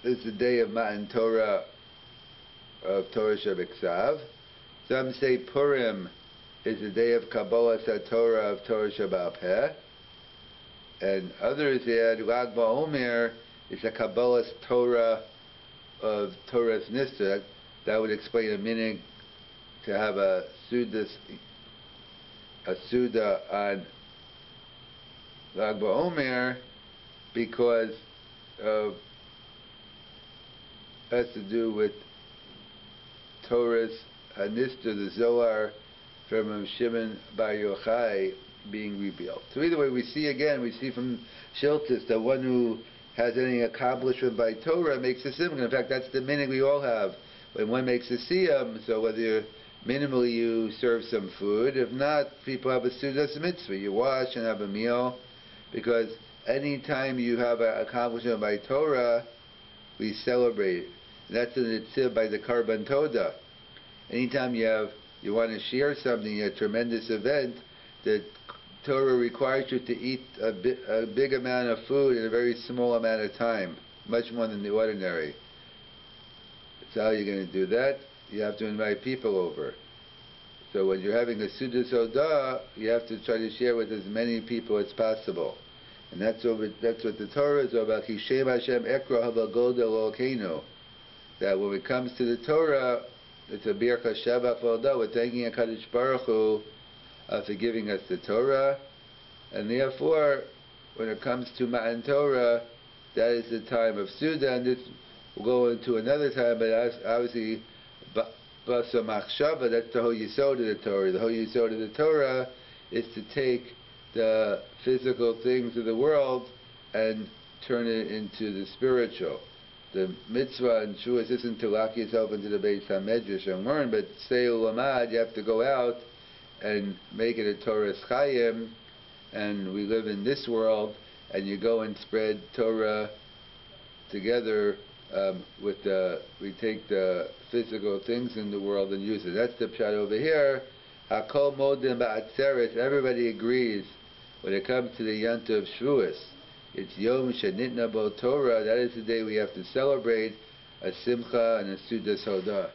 is the day of Matan Torah, of Torah Shabbat. Some say Purim is the day of Kabbalah Torah, of Torah Shabbat Peh. And others add Lag BaOmer is a Kabbalah Torah of Torah's Nista. That would explain a meaning to have a Suda on Lag BaOmer, because it has to do with Torah's Hanista, the Zohar from Shimon Bar Yochai being rebuilt. So either way, we see from Shiltas that one who has any accomplishment by Torah makes a simcha. In fact, that's the meaning we all have. When one makes a siyam, so whether minimally you serve some food, if not, people have a sudas mitzvah. You wash and have a meal, because any time you have an accomplishment by Torah, we celebrate it. And that's an itzir by the Karban Toda. Anytime you want to share something, a tremendous event, the Torah requires you to eat a big amount of food in a very small amount of time, much more than the ordinary. So how are you going to do that? You have to invite people over. So when you're having a Suda Soda, you have to try to share with as many people as possible. And that's what the Torah is about. Kishem Hashem Ekra Havagol Delokeinu. That when it comes to the Torah, it's a Birka Shabbat Vodah. We're thanking HaKadosh Baruch Hu for giving us the Torah. And therefore, when it comes to Matan Torah, that is the time of Suda. And this will go into another time, but obviously, Basa Machshava, that's the whole Yisod of the Torah. The whole Yisod of the Torah is to take the physical things of the world and turn it into the spiritual. The mitzvah and Shavuos isn't to lock yourself into the Beis HaMedrash and learn, but say ulamad, you have to go out and make it a Torah Chayim, and we live in this world, and you go and spread Torah together we take the physical things in the world and use it. That's the pshat over here. Hakol modim ba'atzeres. Everybody agrees when it comes to the Yontif Shavuos. It's Yom Shenitna Bo Torah. That is the day we have to celebrate a Simcha and a Sudas Hodah.